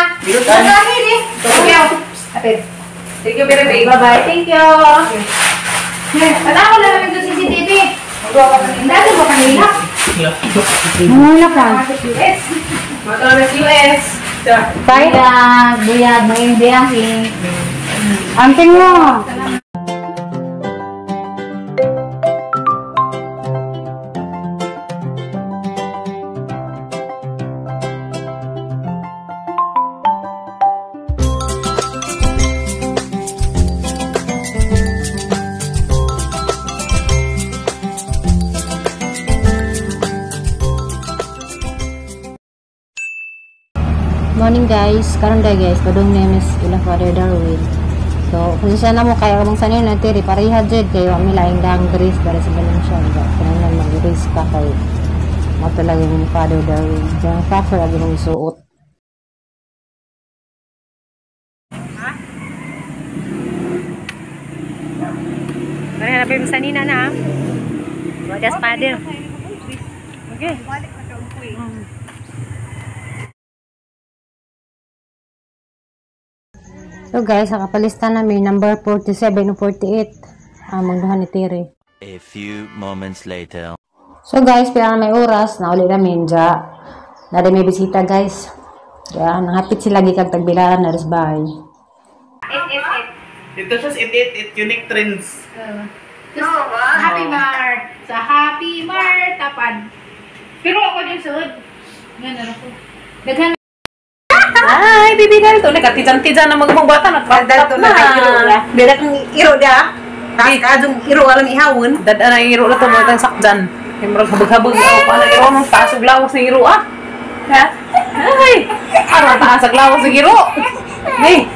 Thank you. Thank you very much. Bye-bye. Thank you. Wala ko lang namin sa CCTV. Dati ba kanila? Wala ka. Matulog US. Buyad, may biyahe. Anting mo. Morning guys, karon day guys, padung namis ila Father Darwin. So, kung siya na mo kaya kamong sanay na tiri, pareha jud kayo ang milaing dangris para sa ganun siya. Kaya mag-raise ka kay mo talaga yung Father Darwin. Diyan factor lagi mong isuot. Pareha na pa sanina na. Wagas Father. Okay. So guys, nakapalista namin number 47 o 48 magduhan ni Tiri. A few moments later. So guys, pila na may oras na uli namin dya. Nada may bisita guys. Kaya nangapit sila gikag tagbilaran na rin bahay. Ito siya it unique trends. Happy Mart. Sa Happy Mart tapad. Pero ako din suod. Ganun ako. Daghan. Ay, bibi dahil ito. Nakatijan-tijan na mga bata. Dahil ito na iro na. Beda kang iro dia. Kasi kadong iro alam ihawon. Dada na iro na ito mga tang sakjan. Yung marag habag-habag. Ako pala iro nung taas og lawas ng iro ah. Ha? Ay! Ano taas og lawas ng iro? Hey!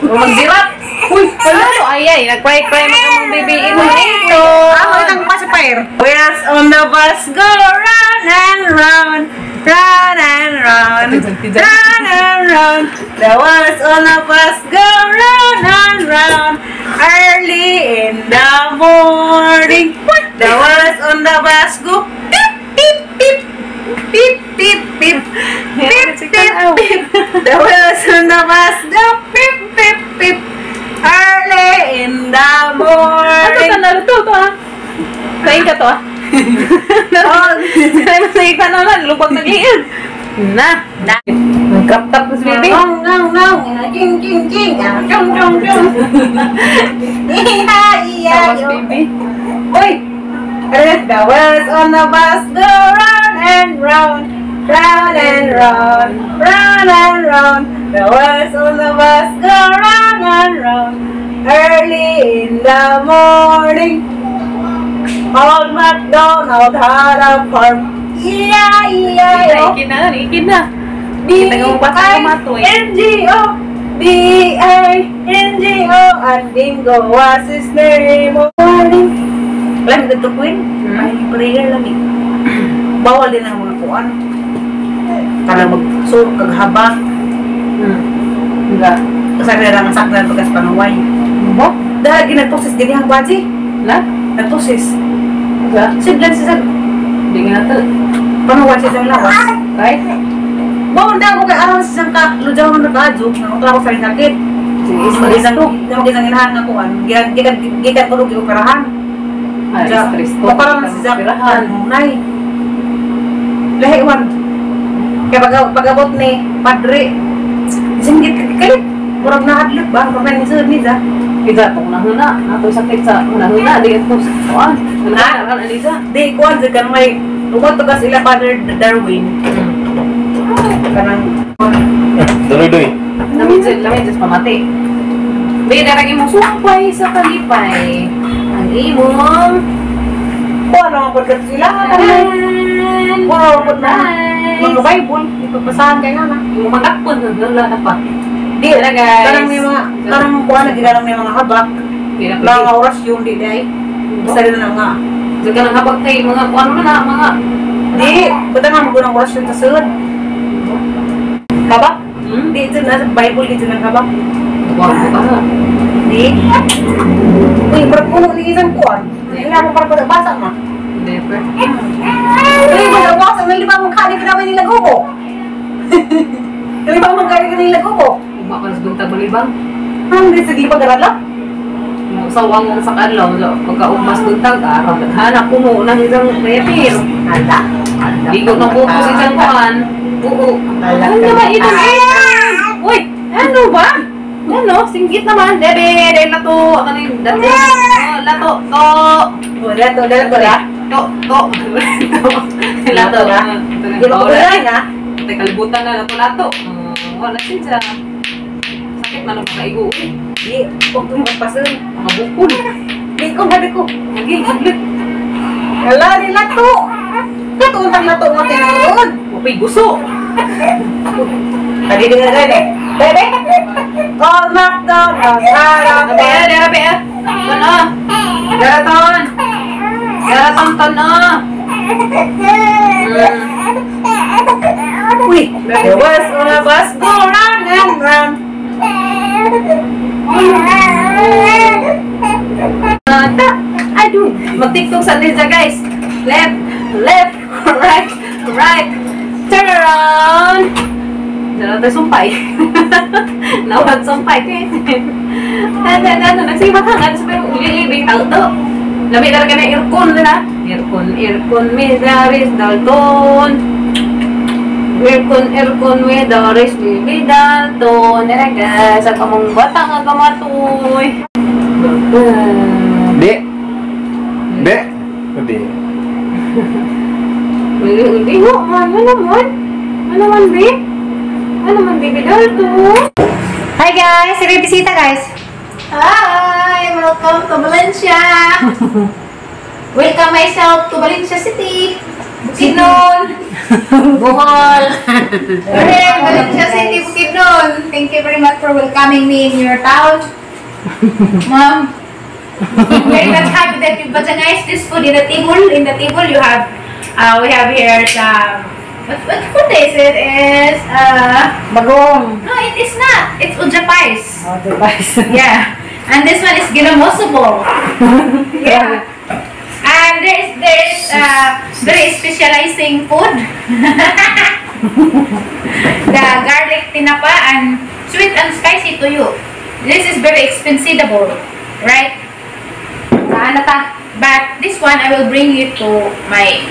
Magdirat! Uy! Wala to ay. Nag-cry-cry mga baby iro nito. Ako itang pacifier. Wheels on the bus go round and round. Run and run, run and run. The wheels on the bus go round and round. Early in the morning, the wheels on the bus go beep beep beep, beep beep beep, beep beep beep. The wheels on the bus go beep beep beep. Early in the morning. Ano to ah? Kain ka to ah? Masaya ka naman, lupag nag-iin. Na! Nag-crop-top si baby. Ngong, ngong, ngong. Ching, ching, ching. Chung, chung, chung. Iya, iya, Tapos baby. Uy! The wheels on the bus go round and round. Round and round. Round and round. The wheels on the bus go round and round. Early in the morning. Old MacDonald had a farm. Iya, iya, yo. Naikin na. Kita nga mong bata kumatoy. B-I-N-G-O, B-I-N-G-O, and Bingo was his name. Morning. Alam, ito po yun. Ay, prayer lang eh. Bawal din ang mga kuwan. Para mag-surok, kaghabak. Enggak. Kasi lang ang saklan pagkas panaway. Mo? Dahil ginagtoses din yung baji. Na? Nagtoses. Enggak. Siglan siya. Hindi nga nato. Panaway siya sa lawas. Right? Bawal na ako kay araw sa isang lujaw ng nag-adyo. Nangutra ko sa rin sakit. Stress to. Mag-isang inahan nga kuwan. Gikan ko nung gioperahan. Ay, stress to. Parang si Zach. Nay. Lahiwan. Kaya pag-abot ni Padre. Singgit kalit. Murag nahadlip ba? Pagkain ni Sir Niza. Kita itong nahuna. Nato sakit sa nahuna. Di ito sa kuwan. Nahuna, Alisa. Di kuwan. Kan may lumato ka sila Father Darwin. Kanang Tuloy-tuloy. Lamit pamati. Beda lagi mo sumpay sa kalipay. Ang imong kuwan naman po kat sila. Kuwan po na. Mga Bible. Ipapasahan kayo na. imong magakpon na pa. Di na guys. Karang kuwan na gigalang may mga habak. Mga orasyon di day. Isa rin na nga. Diyan ka nang habag kay mga kuwan mo na mga. Di. Buta nga magulang orasyon sa sulod. Habak? Hmm? Di ito na sa Bible dito ng habak. Kuwan mo ka na. Di. Uy, berpuno ni isang kuwan. Hindi ako para basa na. Hindi pa. Uy, basa na lima mong kani kinamay nila guko. Kalibang magkari kanila ko po. Umakan sa buntag malibang. Hindi sa gilipag garala. Sawang mo sa kanlaw, pagka-umas buntag, araw. Hanap ko mo ng isang repir. Hala. Hindi ko nabuko si isang kuhan. Oo. Ano naman ito? Uy, ano ba? Ano? Singgit naman. Dede, lato. Ano yung dati? Lato, to. Lato. To. Lato. Di ba kulay na? Kalibutan na lato. Wala siya. Sakit na lang makaigo. Di, huwag ko magpasun. Makabukol. Di ko, hadi ko. Lagi, gablit. Hala, di lato. Lato, untang lato mo tinanood. Upay gusto. Tadi dengan gani. Bebe. All knocked down. Rabe, rabe. Tono. Garaton. Garaton, tono. Uy, there was on a bus. Go round and round. Aduh, mag-tiktok sa ninja guys. Left, right. Turn around. Diyan tayo sumpay. Nawag sumpay. Ano, nagsibat hanggang sa ulilibing auto. Lamig talaga na aircon nila. Aircon, Midaris, Dalton. Aircon, Midaris, Dalton. Naraga, sa kamong batang ang kamatoy. Dek. Dek. Dek. Hindi ho, ano naman? Ano naman, Be? Ano naman, Baby Dalton? Hi guys! May bisita guys! Hi! Welcome to Valencia! Welcome myself to Valencia City! Bukidnon! Bohol! Valencia City, Bukidnon! Thank you very much for welcoming me in your town. Mom, very much happy that you patronize this food in the table. In the table you have, we have here some, what food is it? Is, Bagong! no, it is not. It's ujapais. Oh, device. Yeah. And this one is ginamoso ball. Yeah. And there is specializing food. The garlic tinapa and sweet and spicy to you. This is very expensive, right? But this one I will bring you to my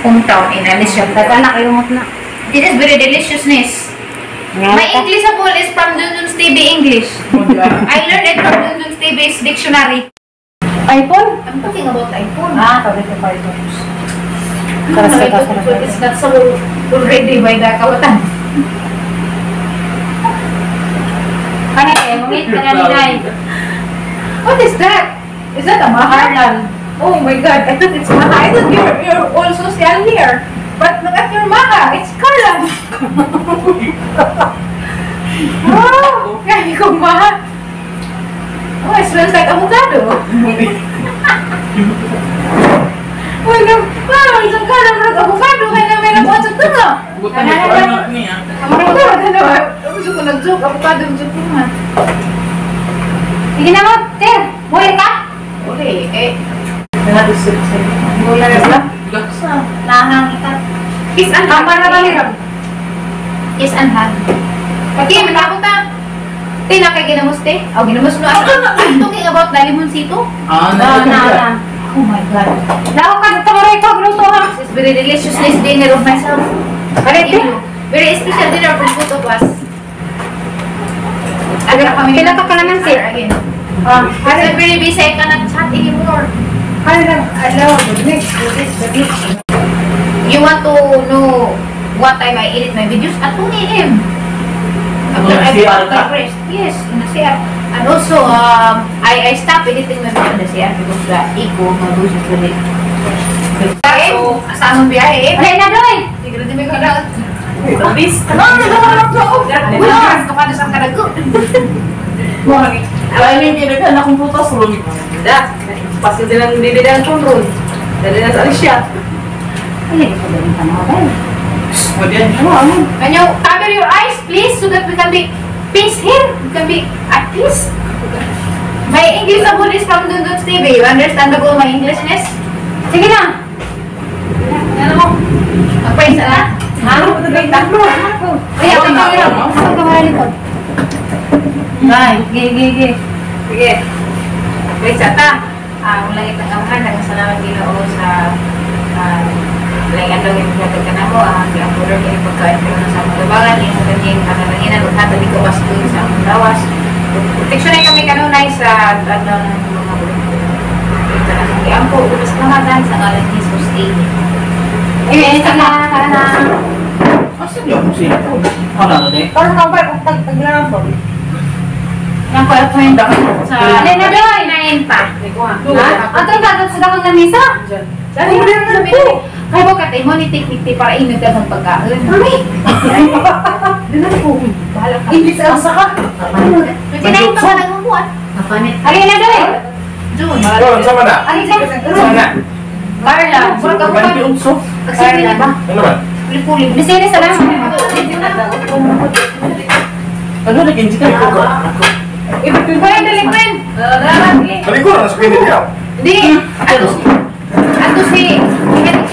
hometown in Alicia. Anak, ilumot na. It is very deliciousness. My English is from Junjun's TV English. I learned it from Junjun's TV's dictionary. iPhone? I'm talking about iPhone. Sabi ko pa ito. My iPhone is not so already by the kawatan. Kanya kayo, mungit ka na ninay. What is that? Is that a maharlan? Oh my God! I thought it's maha. I thought you're all social here. But look at your maha. It's Carlan. Oh, kaya ko maha. Oh, it smells like avocado. Oh no! Wow, isang Carlan ng avocado. Kaya na may nabuhat sa tunga. Gusto ko nag-joke. Avocado ang joke naman. Sige na mo, Ter. Buhay ka? Okay, eh. Buhay na lang. Lahang ikat. Kiss and hug. Para malirap. Kiss and hug. Okay, matapos na. Te, nakay ginamos, te. Oh, ginamos no. I'm talking about the limoncito. Na. Oh my God. Lako ka, dito mo rin ito, gruto ha. This is very delicious dinner of myself. Very special dinner from both of us. Agad kami. Pila ka naman, sir? Again. I'm very busy. I cannot chat anymore. You want to know what time I edit my videos? At 2 a.m. After I got rest. Yes, in the CR. And also, I stopped editing my video in the CR because the echo goes is really. So, asamang biyahe. Alay na doy! Tigre din ko na. Bis. No, wala ka na sa karago. Da. Pasti din ang bibidang tunrun. Dali na sa Alicia. Alay, ito ba yung tanaw? Can you cover your eyes, please, so that we can be peace here? We can be at peace. My English abon is from Dundun's TV. You understandable my Englishness? Sige na! Ano mo? Magpaisa na? Ano? Ito ba yung tatlo? Kaya, dito. Nay, gigi. Sige. Guys, ata. Walang itangamahan. Nagmasalamat Ginoo sa layan lang yung hatag ka na mo. Ang order niya yung pagkain ko na sa magabangan. Yung sa kanyang kanananginan. Huwag hatag di ko basto sa among lawas. Proteksyon ay kami kanunay sa mga ito na sa Kiampo. Ubus kamatan sa ngalan ni Jesus. Amen. Asan yung musika? Ano na eh? Parang kapag tag-taglaran po. Nang pa-appoint sa... Alin na doon? 9 pa. Atong dagat sa dakang na misa. Dali mo na po. Kaya mo katay mo ni tiktik para inod ka ng pagkain. Mami! Doon po. Bahala ka. Ibig sa ka. 29 pa ka nagmumuan. Alin na doon? June. Oh, sama na? Alin na? Sama na? Carla. Mura ka bukan. Pagsipi na ba? Ano ba? Puli-puli. Bisiri sa lang. Ano naging chicken ko? Pwede dalipin. Balik ko na sa pinili ako. Hindi. Ato si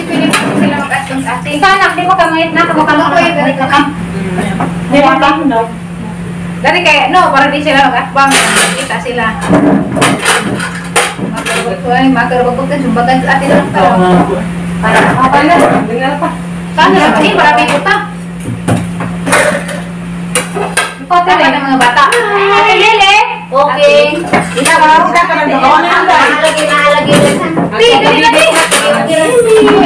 Philip sila mag-atong sa atin. Sana, di mo kamait na. Kamukha ko yung galit na kam. Di mo kamait. Dari kaya, no, para di sila mag-atbang. Kita sila. Magkarbag ko tayo. Sumbagan sa atin lang tayo. Sana lang kayo, marami puta. Pati Tama ng mga bata. Ate Lele. Okay. Ina ka na doon. Lagi. Di, dali na, di.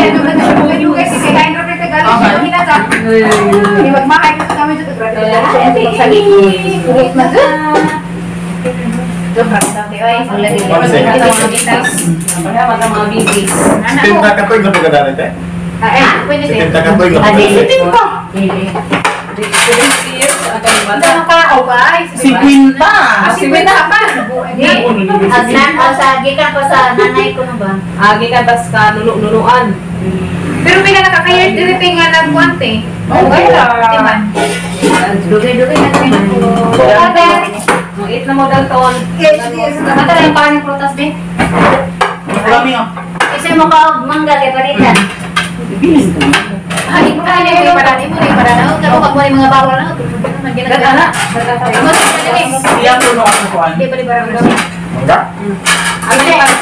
Ano ba na yung guys, si Kain Robert ka galing siya kami nasa. Di magmakay ko kami sa tugrabe. Ulit na dun. Sobrang dami. Ay, wala din. Mga bibis. Sitim na katoy na pagkadalit eh. Ay, pwede Sitim din. na katoy na pagkadalit. Sitim pa. Ang kao ba? 50. Si Wenda pa. Agnan o sa gikan ko sa nanay ko na ba? Agi ka tas ka nunuan. Pero may nakakayar dito nga ng guante. Okay lang. Timan. Dugay-dugay na kami. Ate. Ang it na mo dalton. Ito lang yung parang prutas, be. Marami ah. Kasi mo ka mangga kay palitan. Ay, mo na para na. Pero pag may mga bawal na, Gagana. Iya ko no ako kuan. Di ba di barang Mangga?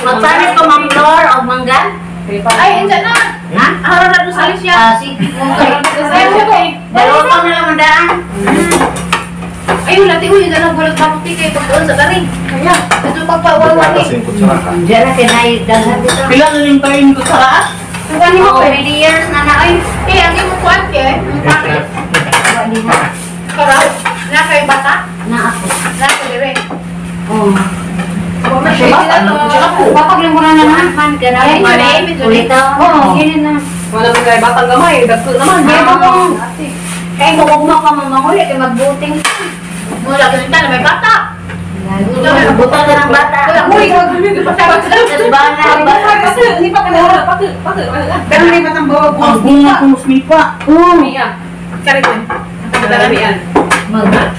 Magpalit ko mang floor o mangga? Ay, enja na. Ha? Araw na doon sa Alicia. Sige. Okay. Dalawa pa na lang mandaan. Ay, wala ti uy, dalang bulot paputi kay pagdoon sa tari. Kaya, ito pagpawawali. Kasi kutsara ka. Diyan na kinay dalhan dito. Pila na yung tayo ko sa raas? Tuwan mo Oh, ko. 20 years na na ay. Eh, ang imo kuan kay, ang pangit. Wali na. Karaw, na kay bata, Na ako. na kay dire. Oh. Ako. Papaglang mo na naman. Man ka na. Ay, marami, Ulit Oo, yun na. Wala mo kay batang gamay. Dagko naman. Di ba kung kaya kung huwag ka mamanguli, kaya magbuting. Mula ganito na may bata. Buta ka ng bata. Uy, gagawin ko pa sa bata. Tapos ba na? Hindi pa kanila. Pati. Pero may batang bawa Ang bunga kung smipa. Oo. Miya. Karikon. Damian.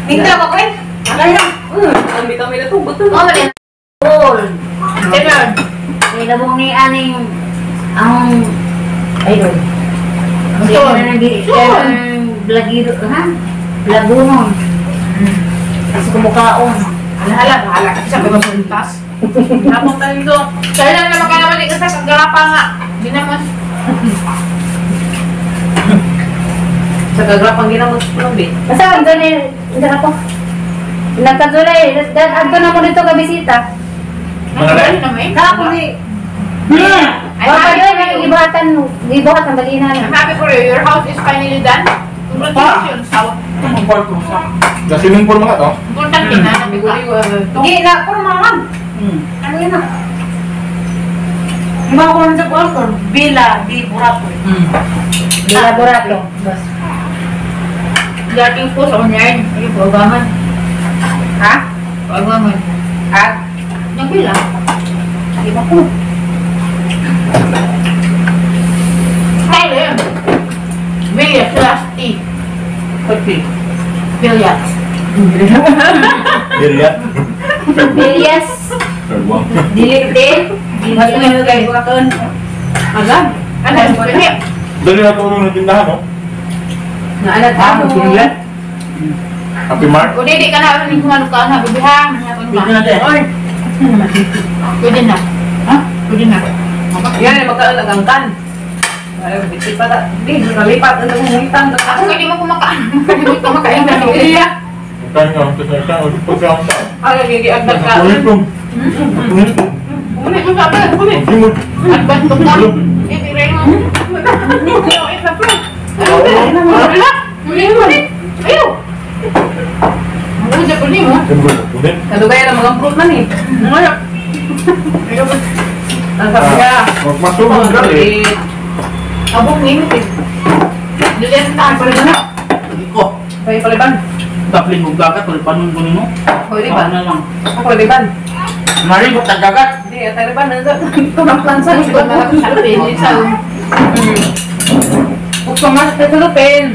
Tingnan ko kay. Ang bitaw nila to. Buto. Oh, mali. Cool. Tenon. Ilabong ni aning ang ayun. Hindi Sure. na blagiro, ha? Blagunon. Kasi kumukaon. Bahala ka sa mga suntas. Tapos tayo dito. Kaya lang naman kaya naman ikaw sa garapa nga. Hindi naman. Sa gagrapang ginamos be. Basta ang doon hindi ako. Nagkadulay, adto na mo dito ka bisita. Mga dahil? Kako ni. Baka doon, ibahatan balina I'm na. happy for you. Your house is finally done. Congratulations. Sa swimming pool mga to? Importante na. Sabi ko, Hindi na, puro maman. Ano yun na? Iba ko rin sa balkon. Villa di Burato. Di laborato. dating po sa online. Ay, programan. Ha? Programan. Ha? Yung pila. Iba ko. Kaya yun. Billiard class T. Pati. Billiard. Dilihat. Bilias. Terbang. Dilik din. Mas may kay bakon. Agad. Ano yung pwede? Dali na tulong ng tindahan, no? Na alat Ah, mo. dilihat? Happy Mark. O di ka na rin kung ano ka na bibihang. Pwede na din. Oy. Pwede na. Ha? Pwede na. Yan ay magkaagangkan. Ay, bitit pa ta. Di, nalipat ang nangungitan. Ako hindi mo kumakain. Hindi mo kumakain na iya. Bukan nga, tapos na ulit po siya ang tao. Ay, nagigagdag ka. Ulit po. Ulit po. Uli mo sabi. Uli. Simot. At bantok na. Itiray mo. Uli na po. Uli mo. Ayaw. Uli sa puli mo. Ulit. Kadugay ang mga fruit man eh. Ayaw. Ayaw. Ang sabi ka. Magmasunog ka eh. Abok nginit eh. Diyan tayo pa rin na. Ko. Kaya paliban. Daplin mo gagat, ulit panon ko nimo. Pwede Saan ba? na lang. Ako paliban. Mari mo tagagat. Hindi, taliban na ito. Ito ng plansa. Ito na lang sa lupin. Isa. Huwag ka mas sa lupin.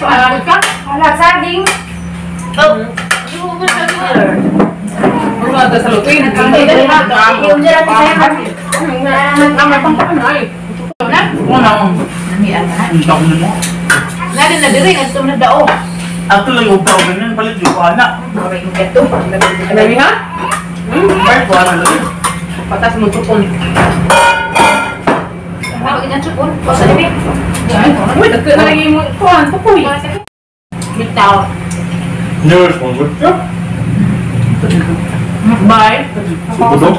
Paalat ka? Paalat saging. Oh. Yung sa lupin. Huwag ka sa lupin. Yung dyan natin sa'yo kami. Kamay pang kaanay. Na? Una. Namian na. Ang taon mo. Nari na diri. Ito na dao. Ako lang yung tao ganyan palit yung anak. Maray yung gato. Anami ha? Bakit ko ano lang? Patas mo tupon. Bakit yan supon? O sa libi. Uy, nagka na lagi mo. Kuhan, tupoy. Bitaw. News mo. Good job. Bye. Siguro.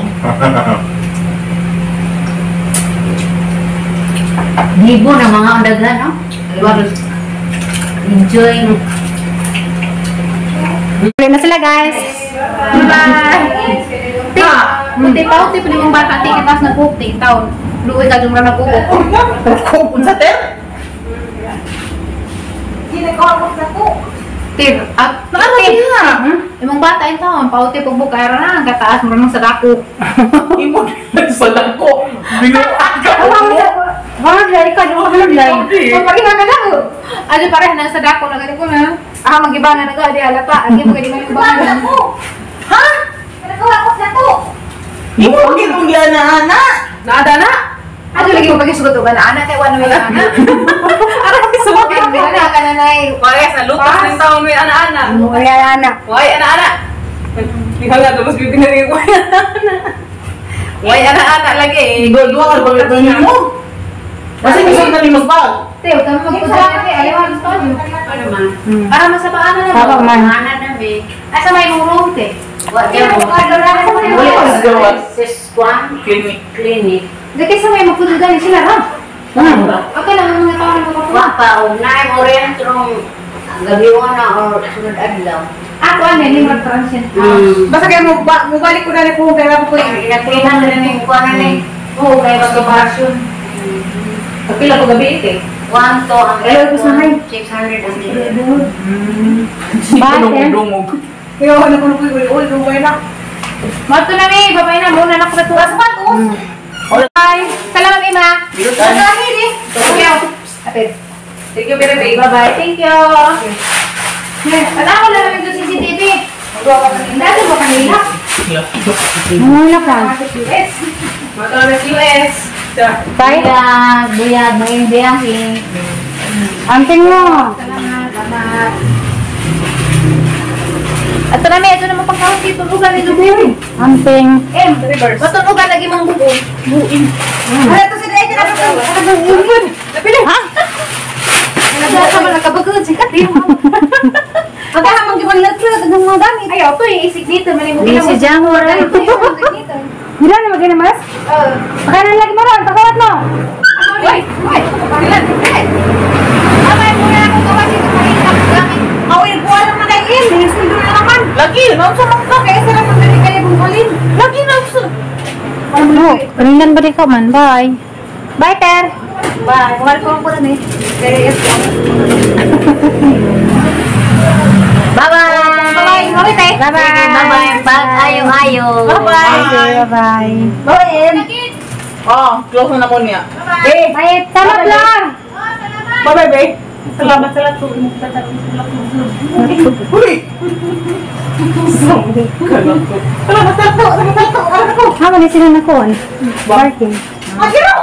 Libo ng mga undagan, no? Enjoy. Ulit na sila guys. Bye! Puti pa, puti pa yung bata. Tingin tas nag-cook, taon. Luwi ka yung nag-cook. Kung sa ter? Tip, at Nakarating na. imong bata ito, pauti pag bukara na, kataas mo naman sa dako. Imo sa dako. Binuan ka. Hardly, ka yung hardly. Hindi. Paparingan ka lang. Adi pareh na sa dako, nagani ko na. Magibangan na ko, adi alata. Adi mo kadi magibangan. Ha? Nagawa ko sa dako. Imo pagit kung yan na anak. Naada na. Adi lagi mo pagisugot ko na anak kay wala may anak. Aray, sumakit Ang ako. bina ka na nay. Parehas na lutas ng taon may ana-ana. Wala anak. Why ana-ana? Di ba nga tapos bibigyan ko ana-ana. Why ana-ana lagi? Dua ka pagit ko nimo. Kasi gusto na limos pa. Teo, kami magpudala kay ayaw ang studio. Ano man? Para masabaan na Tama man. Ana na be. Asa may murong te. Wa Wala ka sa gawa. Clinic. Clinic. Dito sa may magpudala sila ha. Okay lang mga tao na magpapula. Wapa, ugnay mo rin itong gabiwan na o sunod adlaw. Ako ano, yung mag-transient. Basta kayo mubalik ko na rin kung kailangan ko Inatrihan na rin yung kuha na rin. Oo, kaya mag-operasyon. Kapila ko gabi ite. 1 to ang Ayaw ko sa may. 600 ang ito. Bakit? Dungog. Kaya ano ko na po yung dumay na. Mato na may, babay na muna na ko na tuwas. Bye. Salamat, Ima. Salamat, Ima. Okay, Apit. Thank you very much. Bye-bye. Thank you. Tanaw lang namin sa CCTV. Dati mo kanila. Wala ka. Matawag sa US. Bye. Buyag, may biyahe. Anting mo. Salamat. Ito na may, ito na mapagkawin dito. Lugan ni Lubiri. Anting. Matunugan lagi mong buo. Buin. Ano ito si Daya? Nakabuin. Napili. Ha? Nagkasama nagkabagod. Sikat yun. Magkahamang gibang lahat ng mga gamit. Ayaw, ito yung isik dito. Si Jamo rin. Bila na mag-inamas? Pakanan lagi mo ron. Takawat mo. Uy! Uy! Pakilan! Amay mo na ako gawa dito. Pakita ko gamit. Awin ko alam na kayo yun. Sinundo na naman. Lagi! Nauso lang ka. Kaya sila magdali kayo bumulin. Lagi nauso. Ano? Kaningan ba di ka man? Bye. Bye, Ter. Bye. Bumal ko lang po na eh. Serious lang. Bye-bye! Bye-bye. Mawit eh. Bye-bye. Bye-bye! Pag-ayo-ayo! Bye-bye. Bye. Bye. Oh, close na naman niya. Bye. Bye. Salamat lang. Bye-bye, babe. Salamat sa lahat. Uy! Haman na sila na kuwan. Barking. Magiro!